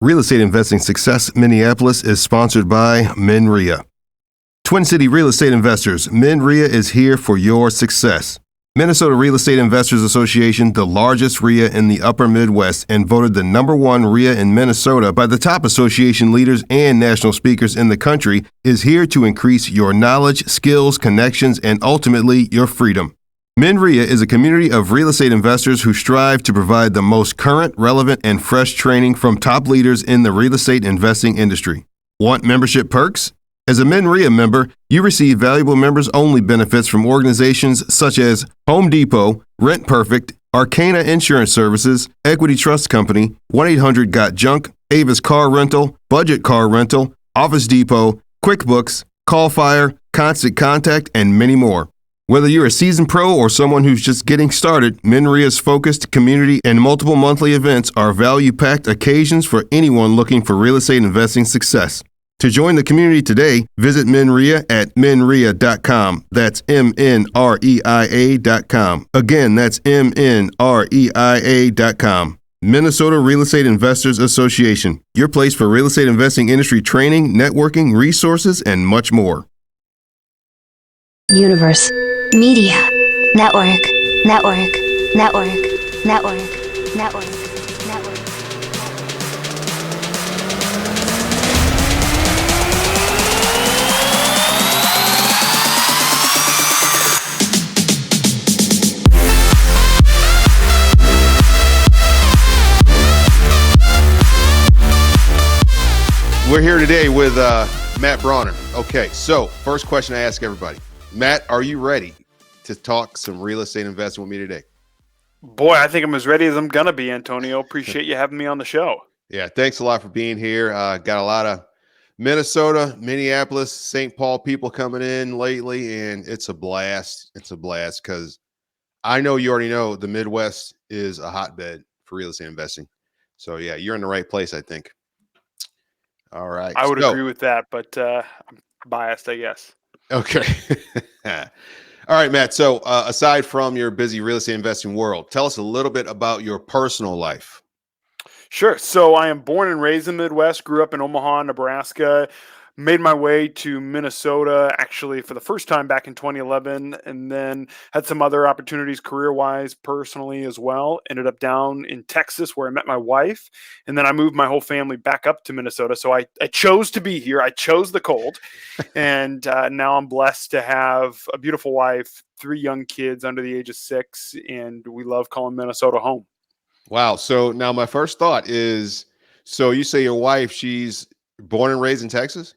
Real Estate Investing Success Minneapolis is sponsored by MnREIA. Twin City Real Estate Investors, MnREIA is here for your success. Minnesota Real Estate Investors Association, the largest REIA in the upper Midwest and voted the #1 REIA in Minnesota by the top association leaders and national speakers in the country, is here to increase your knowledge, skills, connections, and ultimately your freedom. MnREIA is a community of real estate investors who strive to provide the most current, relevant, and fresh training from top leaders in the real estate investing industry. Want membership perks? As a MnREIA member, you receive valuable members-only benefits from organizations such as Home Depot, Rent Perfect, Arcana Insurance Services, Equity Trust Company, 1-800-GOT-JUNK, Avis Car Rental, Budget Car Rental, Office Depot, QuickBooks, CallFire, Constant Contact, and many more. Whether you're a seasoned pro or someone who's just getting started, MnREIA's focused community and multiple monthly events are value-packed occasions for anyone looking for real estate investing success. To join the community today, visit MnREIA at MnREIA.com. That's MnREIA.com. Again, that's MnREIA.com. Minnesota Real Estate Investors Association, your place for real estate investing industry training, networking, resources, and much more. Universe. Media. Network. Network. Network. Network. Network. Network. We're here today with Matt Brawner. Okay, so first question I ask everybody. Matt, are you ready to talk some real estate investing with me today? Boy, I think I'm as ready as I'm going to be, Antonio. Appreciate you having me on the show. Yeah, thanks a lot for being here. Got a lot of Minnesota, Minneapolis, St. Paul people coming in lately, and it's a blast. It's a blast because I know you already know the Midwest is a hotbed for real estate investing. So, yeah, you're in the right place, I think. All right. I would agree with that, but I'm biased, I guess. Okay. All right, Matt. So aside from your busy real estate investing world, tell us a little bit about your personal life. Sure. So I am born and raised in the Midwest, grew up in Omaha, Nebraska, made my way to Minnesota actually for the first time back in 2011, and then had some other opportunities career-wise, personally as well. Ended up down in Texas where I met my wife, and then I moved my whole family back up to Minnesota. So I chose to be here. I chose the cold, and now I'm blessed to have a beautiful wife, 3 young kids under the age of 6, and we love calling Minnesota home. Wow. So now my first thought is, so you say your wife, she's born and raised in Texas?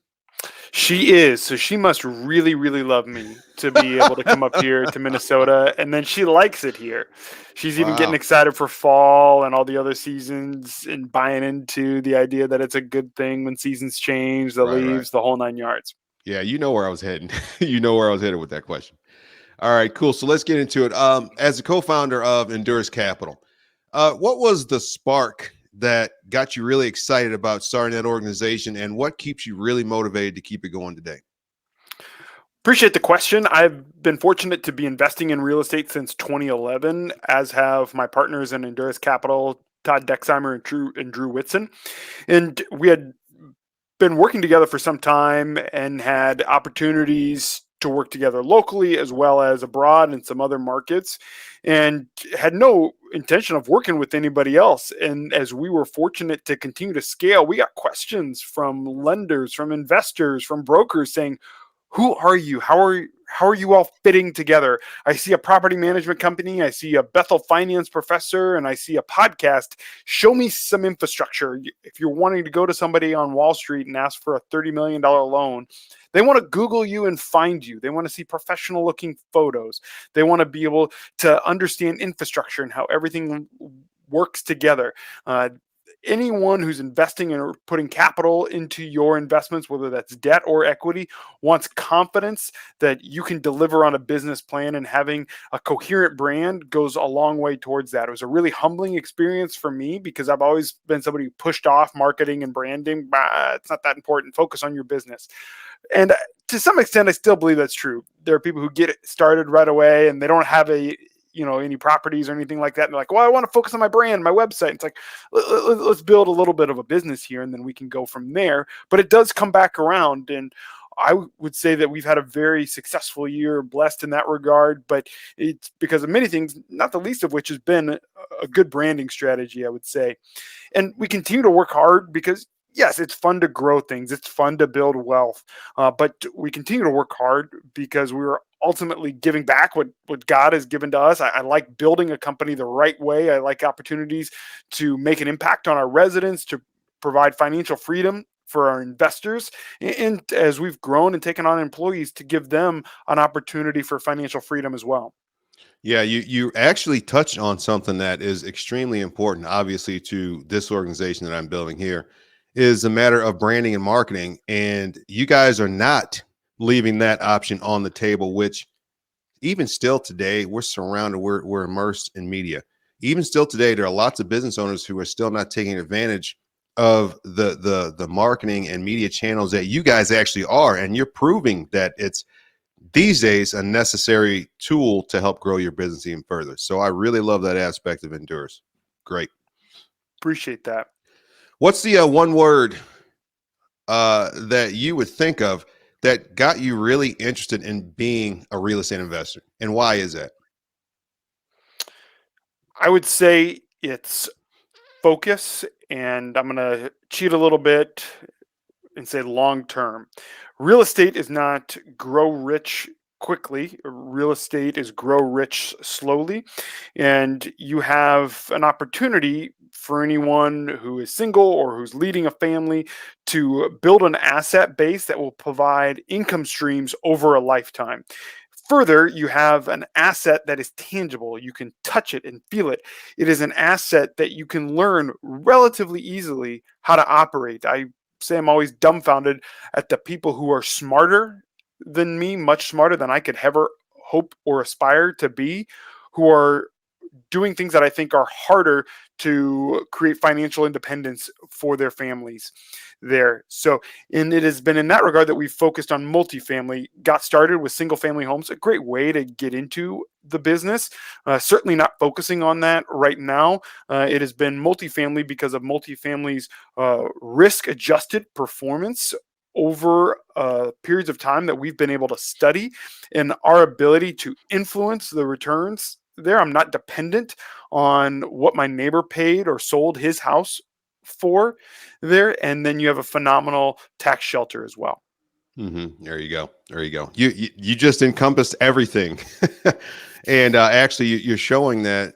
She is. So she must really, really love me to be able to come up here to Minnesota. And then she likes it here. She's even getting excited for fall and all the other seasons and buying into the idea that it's a good thing when seasons change, the leaves, the whole 9 yards. Yeah, you know where I was heading. You know where I was headed with that question. All right, cool. So let's get into it. As a co-founder of Endurus Capital, what was the spark that got you really excited about starting that organization, and what keeps you really motivated to keep it going today? Appreciate the question. I've been fortunate to be investing in real estate since 2011, as have my partners in Endurus Capital, Todd Dexheimer and Drew Whitson. And we had been working together for some time and had opportunities to work together locally as well as abroad in some other markets, and had no intention of working with anybody else. And as we were fortunate to continue to scale, we got questions from lenders, from investors, from brokers saying, who are you? How are you all fitting together? I see a property management company, I see a Bethel finance professor, and I see a podcast. Show me some infrastructure. If you're wanting to go to somebody on Wall Street and ask for a $30 million loan, they want to Google you and find you. They want to see professional looking photos. They want to be able to understand infrastructure and how everything works together. Anyone who's investing in or putting capital into your investments, whether that's debt or equity, wants confidence that you can deliver on a business plan, and having a coherent brand goes a long way towards that. It was a really humbling experience for me because I've always been somebody who pushed off marketing and branding. It's not that important. Focus on your business. And to some extent, I still believe that's true. There are people who get it started right away and they don't have a any properties or anything like that. And they're like, well, I want to focus on my brand, my website. It's like, let's build a little bit of a business here, and then we can go from there. But it does come back around. And I would say that we've had a very successful year, blessed in that regard, but it's because of many things, not the least of which has been a good branding strategy, I would say. And we continue to work hard because, yes, it's fun to grow things. It's fun to build wealth. But we continue to work hard because we're ultimately giving back what God has given to us. I like building a company the right way. I like opportunities to make an impact on our residents, to provide financial freedom for our investors, and as we've grown and taken on employees, to give them an opportunity for financial freedom as well. Yeah, you actually touched on something that is extremely important, obviously, to this organization that I'm building here, is a matter of branding and marketing. And you guys are not leaving that option on the table, which even still today, we're surrounded, we're immersed in media. Even still today, there are lots of business owners who are still not taking advantage of the marketing and media channels that you guys actually are. And you're proving that it's these days a necessary tool to help grow your business even further. So I really love that aspect of Endurus. Great. Appreciate that. What's the one word that you would think of that got you really interested in being a real estate investor, and why is that? I would say it's focus, and I'm going to cheat a little bit and say long term. Real estate is not grow rich quickly. Real estate is grow rich slowly. And you have an opportunity for anyone who is single or who's leading a family to build an asset base that will provide income streams over a lifetime. Further, you have an asset that is tangible. You can touch it and feel it. It is an asset that you can learn relatively easily how to operate. I say I'm always dumbfounded at the people who are smarter than me, much smarter than I could ever hope or aspire to be, who are doing things that I think are harder to create financial independence for their families there. So, and it has been in that regard that we've focused on multifamily, got started with single family homes, a great way to get into the business. Certainly not focusing on that right now. It has been multifamily because of multifamily's risk adjusted performance over periods of time that we've been able to study, and our ability to influence the returns there. I'm not dependent on what my neighbor paid or sold his house for there. And then you have a phenomenal tax shelter as well. There you go. There you go. You just encompassed everything. And actually, you're showing that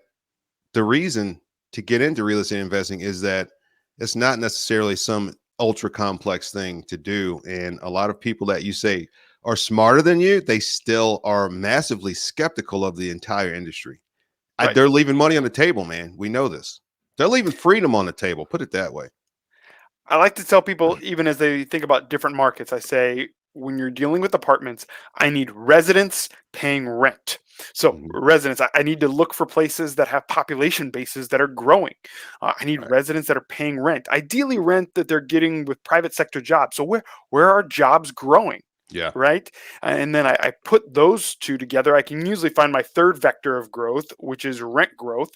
the reason to get into real estate investing is that it's not necessarily some ultra complex thing to do. And a lot of people that you say are smarter than you, they still are massively skeptical of the entire industry. Right. They're leaving money on the table, man. We know this. They're leaving freedom on the table. Put it that way. I like to tell people, even as they think about different markets, I say, when you're dealing with apartments, I need residents paying rent. So residents, I need to look for places that have population bases that are growing. I need residents that are paying rent, ideally rent that they're getting with private sector jobs. So where are jobs growing? Yeah. Right. And then I put those two together. I can usually find my third vector of growth, which is rent growth,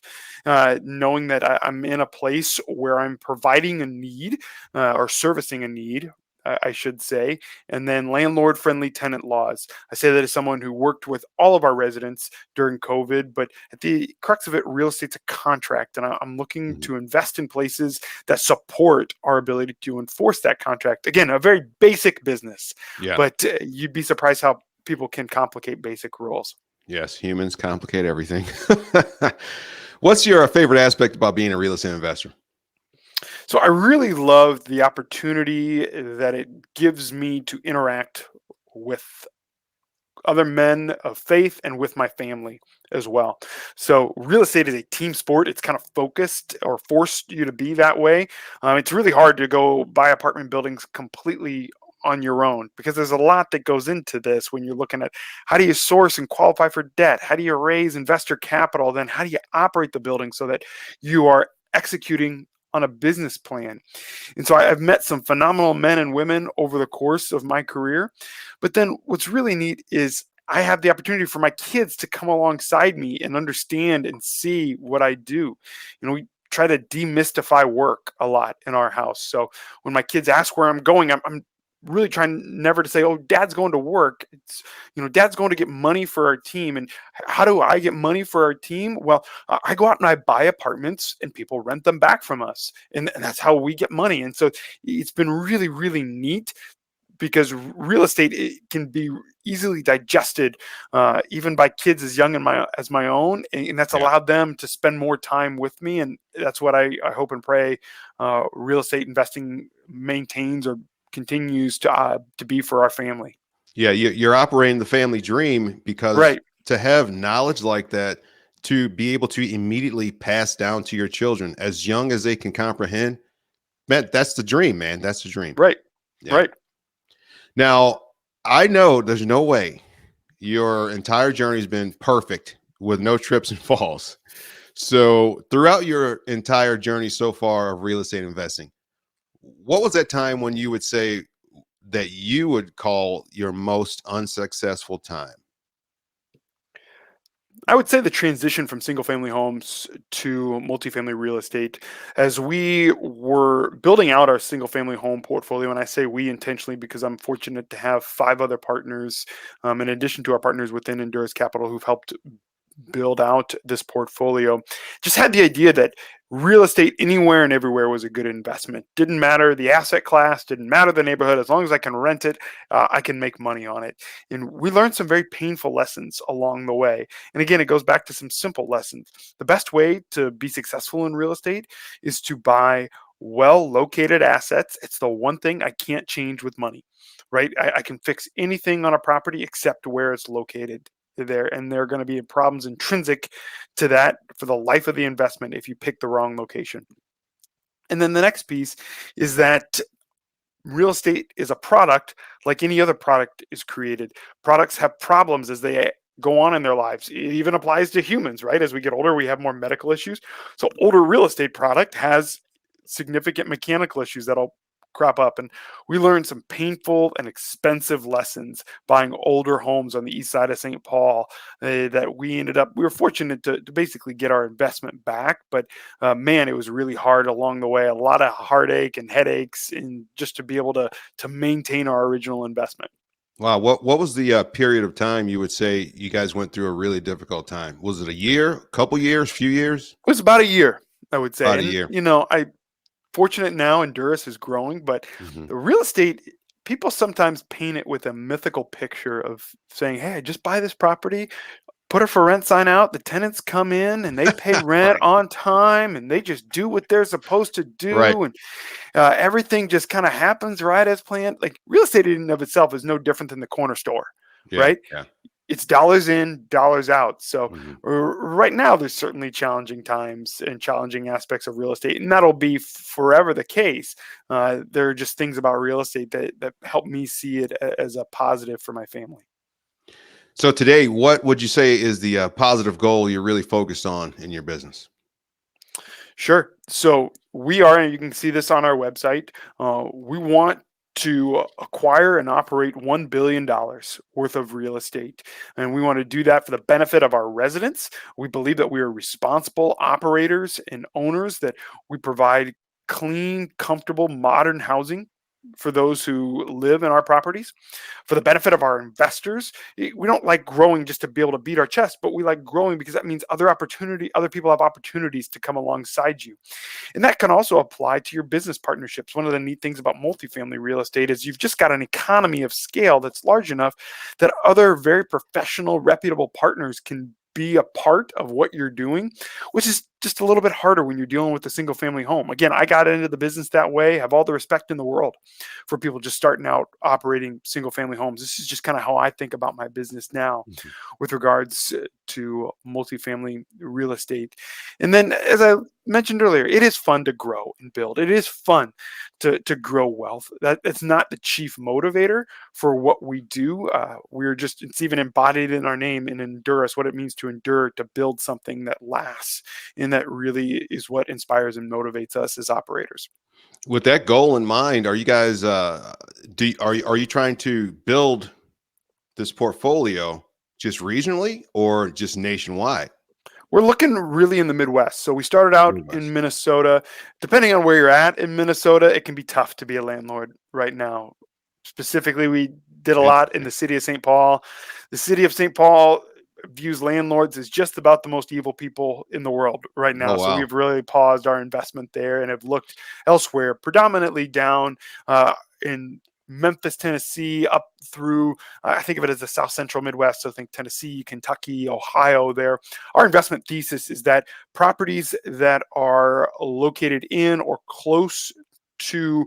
knowing that I'm in a place where I'm providing a need or servicing a need, I should say, and then landlord friendly tenant laws. I say that as someone who worked with all of our residents during COVID, but at the crux of it, real estate's a contract, and I'm looking to invest in places that support our ability to enforce that contract. Again, a very basic business, but you'd be surprised how people can complicate basic rules. Yes, humans complicate everything. What's your favorite aspect about being a real estate investor? So I really love the opportunity that it gives me to interact with other men of faith and with my family as well. So real estate is a team sport. It's kind of focused or forced you to be that way. It's really hard to go buy apartment buildings completely on your own because there's a lot that goes into this when you're looking at how do you source and qualify for debt? How do you raise investor capital? Then how do you operate the building so that you are executing on a business plan? And so I've met some phenomenal men and women over the course of my career. But then what's really neat is I have the opportunity for my kids to come alongside me and understand and see what I do. We try to demystify work a lot in our house. So when my kids ask where I'm going, I'm really trying never to say, "Oh, dad's going to work." It's, dad's going to get money for our team. And how do I get money for our team? Well, I go out and I buy apartments and people rent them back from us. And that's how we get money. And so it's been really, really neat because real estate, it can be easily digested, even by kids as young as my own, and that's Yeah. allowed them to spend more time with me. And that's what I hope and pray real estate investing maintains or continues to be for our family. Yeah, you're operating the family dream because Right, to have knowledge like that, to be able to immediately pass down to your children as young as they can comprehend, man, that's the dream, man. That's the dream. right, Yeah. right. Now, I know there's no way your entire journey has been perfect with no trips and falls. So, throughout your entire journey so far of real estate investing, what was that time when you would say that you would call your most unsuccessful time? I would say the transition from single family homes to multifamily real estate, as we were building out our single family home portfolio, and I say we intentionally because I'm fortunate to have 5 other partners, in addition to our partners within Endurus Capital, who've helped build out this portfolio. Just had the idea that real estate anywhere and everywhere was a good investment. Didn't matter the asset class, didn't matter the neighborhood. As long as I can rent it, I can make money on it. And we learned some very painful lessons along the way. And again, it goes back to some simple lessons. The best way to be successful in real estate is to buy well located assets. It's the one thing I can't change with money, right? I can fix anything on a property except where it's located there, and there are going to be problems intrinsic to that for the life of the investment if you pick the wrong location. And then the next piece is that real estate is a product like any other product is created. Products have problems as they go on in their lives. It even applies to humans, right? As we get older, we have more medical issues. So older real estate product has significant mechanical issues that'll crop up. And we learned some painful and expensive lessons buying older homes on the east side of St. Paul, that we were fortunate to basically get our investment back. But man, it was really hard along the way, a lot of heartache and headaches, and just to be able to maintain our original investment. Wow, what was the period of time you would say you guys went through a really difficult time? Was it a year, a couple years, few years? It was about a year, I would say. About a And, year. I fortunate now Endurus is growing, but Mhm. the real estate, people sometimes paint it with a mythical picture of saying, "Hey, just buy this property, put a for rent sign out, the tenants come in and they pay rent Right, on time and they just do what they're supposed to right. do, and everything just kind of happens right as planned." Like real estate in and of itself is no different than the corner store, Yeah, right? yeah. It's dollars in, dollars out. So Mhm. right now, there's certainly challenging times and challenging aspects of real estate, and that'll be forever the case. There are just things about real estate that help me see it as a positive for my family. So today, what would you say is the positive goal you're really focused on in your business? Sure. So we are, and you can see this on our website. We want to acquire and operate $1 billion worth of real estate. And we want to do that for the benefit of our residents. We believe that we are responsible operators and owners, that we provide clean, comfortable, modern housing for those who live in our properties. For the benefit of our investors, we don't like growing just to be able to beat our chest, but we like growing because that means other people have opportunities to come alongside you. And that can also apply to your business partnerships. One of the neat things about multifamily real estate is you've just got an economy of scale that's large enough that other very professional, reputable partners can be a part of what you're doing, which is just a little bit harder when you're dealing with a single family home. Again, I got into the business that way, have all the respect in the world for people just starting out operating single family homes. This is just kind of how I think about my business now Mhm. with regards to multifamily real estate. And then, as I mentioned earlier, it is fun to grow and build. It is fun to grow wealth. That's not the chief motivator for what we do. It's even embodied in our name in Endurus, what it means to endure, to build something that lasts. And that really is what inspires and motivates us as operators. With that goal in mind, are you guys are you trying to build this portfolio just regionally or just nationwide? We're looking really in the Midwest. So we started out in Midwest. Minnesota. Depending on where you're at in Minnesota, it can be tough to be a landlord right now. Specifically, we did a lot in Interesting. the city of St. Paul. The city of St. Paul views landlords as just about the most evil people in the world right Oh, now. So wow. we've really paused our investment there and have looked elsewhere, predominantly down in Memphis, Tennessee, up through, I think of it as the South Central Midwest. So think Tennessee, Kentucky, Ohio there. Our investment thesis is that properties that are located in or close to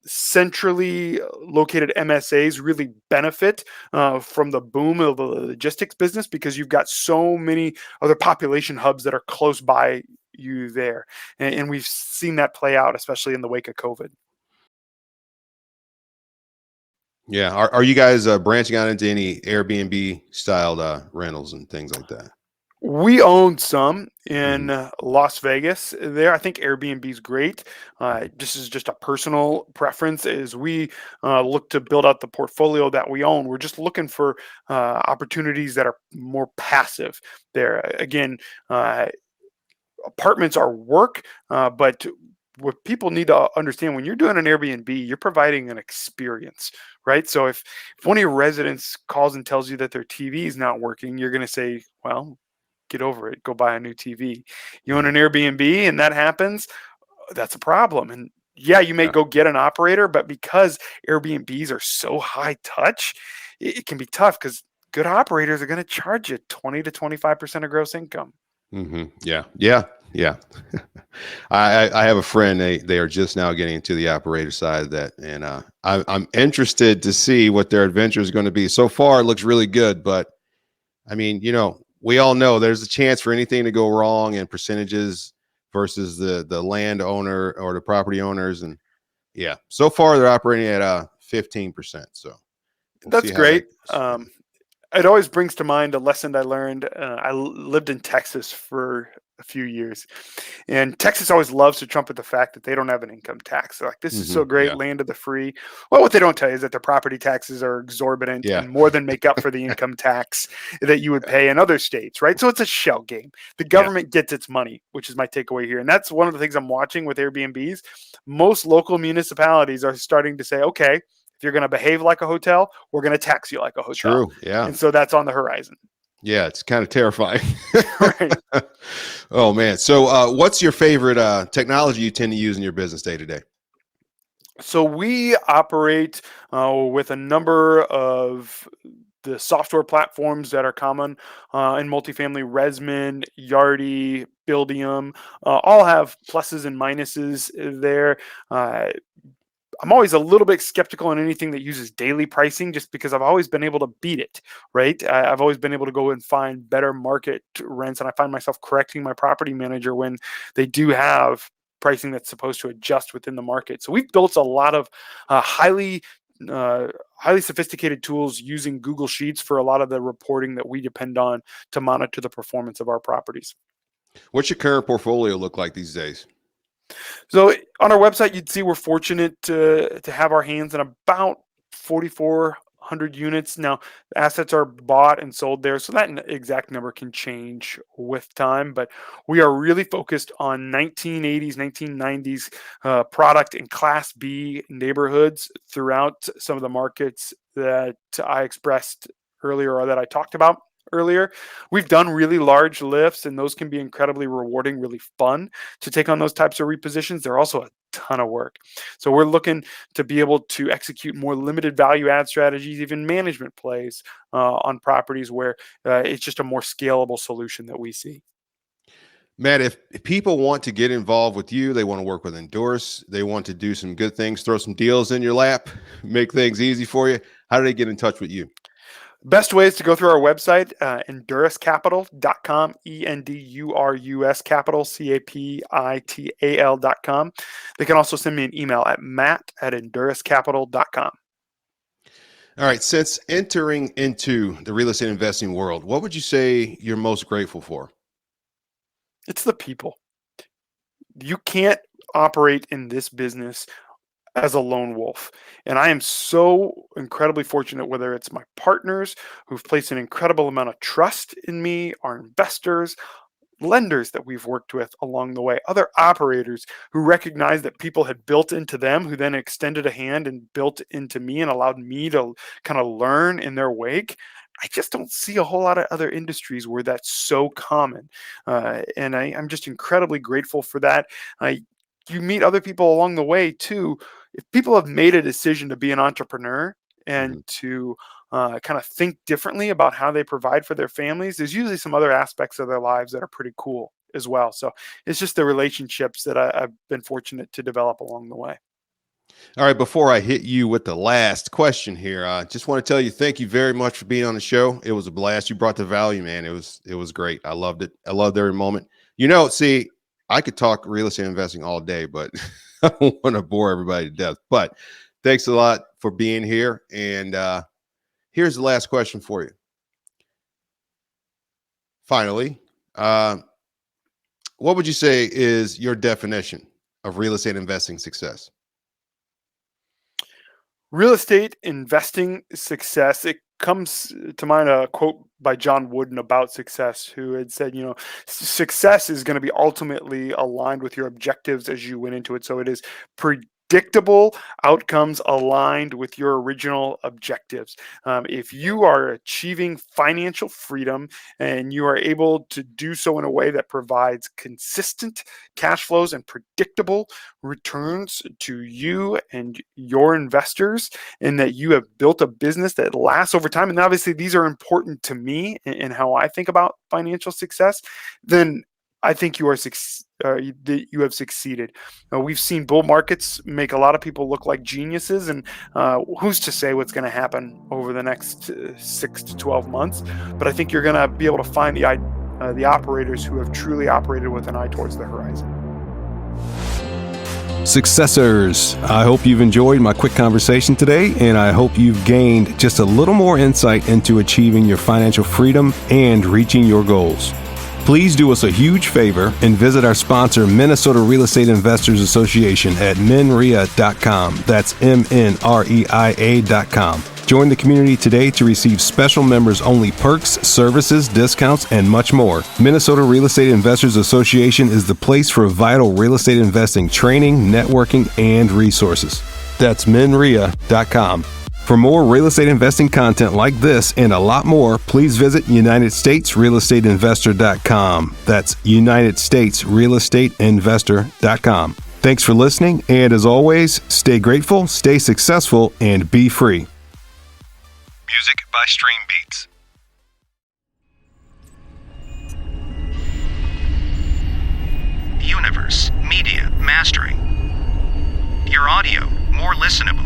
centrally located MSAs really benefit from the boom of the logistics business because you've got so many other population hubs that are close by you there. And we've seen that play out, especially in the wake of COVID. Yeah. Are you guys branching out into any Airbnb styled rentals and things like that? We own some in Hmm. Las Vegas there. I think Airbnb is great. This is just a personal preference as we look to build out the portfolio that we own. We're just looking for opportunities that are more passive there. Again, apartments are work, but what people need to understand when you're doing an Airbnb, you're providing an experience, right? So if one of your residents calls and tells you that their TV is not working, you're going to say, well, get over it, go buy a new TV. You own Hmm. an Airbnb and that happens, that's a problem. And yeah, you may Yeah. go get an operator, but because Airbnbs are so high touch, it can be tough because good operators are going to charge you 20 to 25% of gross income. Yeah. Yeah. Yeah. I have a friend. They are just now getting into the operator side of that, and I'm interested to see what their adventure is going to be. So far, it looks really good, but I mean, we all know there's a chance for anything to go wrong, and percentages versus the landowner or the property owners, and yeah, so far they're operating at 15%. So we'll see That's how that great. goes. Yeah. It always brings to mind a lesson I learned. Lived in Texas for a few years, and Texas always loves to trumpet the fact that they don't have an income tax. They're like, this is so great, Yeah. land of the free. Well, what they don't tell you is that their property taxes are exorbitant Yeah. and more than make up for the income tax that you would pay in other states, right? So it's a shell game. The Yeah. government gets its money, which is my takeaway here. And that's one of the things I'm watching with Airbnbs. Most local municipalities are starting to say, okay, if you're going to behave like a hotel, we're going to tax you like a hotel. True. Yeah. And so that's on the horizon. Yeah. It's kind of terrifying. Right. Oh man. So what's your favorite technology you tend to use in your business day to day? So we operate with a number of the software platforms that are common in multifamily. Resman, Yardi, Buildium, all have pluses and minuses there. Uh, I'm always a little bit skeptical on anything that uses daily pricing just because I've always been able to beat it, right? I've always been able to go and find better market rents, and I find myself correcting my property manager when they do have pricing that's supposed to adjust within the market. So we've built a lot of highly sophisticated tools using Google Sheets for a lot of the reporting that we depend on to monitor the performance of our properties. What's your current portfolio look like these days? So on our website, you'd see we're fortunate to have our hands in about 4,400 units. Now, assets are bought and sold there, so that exact number can change with time. But we are really focused on 1980s, 1990s product in Class B neighborhoods throughout some of the markets that I expressed earlier or that I talked about earlier. We've done really large lifts, and those can be incredibly rewarding, really fun to take on those types of repositions. They're also a ton of work. So we're looking to be able to execute more limited value add strategies, even management plays on properties where it's just a more scalable solution that we see. Matt, if people want to get involved with you, they want to work with Endurus, they want to do some good things, throw some deals in your lap, make things easy for you, how do they get in touch with you? Best way is to go through our website, enduruscapital.com, Endurus capital, capital.com. They can also send me an email at matt@enduruscapital.com. All right. Since entering into the real estate investing world, what would you say you're most grateful for? It's the people. You can't operate in this business as a lone wolf. And I am so incredibly fortunate, whether it's my partners who've placed an incredible amount of trust in me, our investors, lenders that we've worked with along the way, other operators who recognized that people had built into them, who then extended a hand and built into me and allowed me to kind of learn in their wake. I just don't see a whole lot of other industries where that's so common. And I'm just incredibly grateful for that. You meet other people along the way too. If people have made a decision to be an entrepreneur and to kind of think differently about how they provide for their families, there's usually some other aspects of their lives that are pretty cool as well. So it's just the relationships that I've been fortunate to develop along the way. All right, before I hit you with the last question here, I just want to tell you thank you very much for being on the show. It was a blast. You brought the value, man. It was great. I loved it. I loved every moment. See, I could talk real estate investing all day, but I don't want to bore everybody to death. But thanks a lot for being here. And here's the last question for you. Finally, what would you say is your definition of real estate investing success? Real estate investing success, it comes to mind a quote by John Wooden about success, who had said, success is going to be ultimately aligned with your objectives as you went into it. So it is predictable outcomes aligned with your original objectives. If you are achieving financial freedom and you are able to do so in a way that provides consistent cash flows and predictable returns to you and your investors, and that you have built a business that lasts over time, and obviously these are important to me and how I think about financial success, then I think you have succeeded. We've seen bull markets make a lot of people look like geniuses, and who's to say what's going to happen over the next 6 to 12 months? But I think you're going to be able to find the operators who have truly operated with an eye towards the horizon. Successors, I hope you've enjoyed my quick conversation today, and I hope you've gained just a little more insight into achieving your financial freedom and reaching your goals. Please do us a huge favor and visit our sponsor, Minnesota Real Estate Investors Association at MnREIA.com. That's MnREIA.com. Join the community today to receive special members-only perks, services, discounts, and much more. Minnesota Real Estate Investors Association is the place for vital real estate investing training, networking, and resources. That's MnREIA.com. For more real estate investing content like this and a lot more, please visit UnitedStatesRealEstateInvestor.com. That's UnitedStatesRealEstateInvestor.com. Thanks for listening, and as always, stay grateful, stay successful, and be free. Music by Stream Beats. Universe Media Mastering. Your audio more listenable.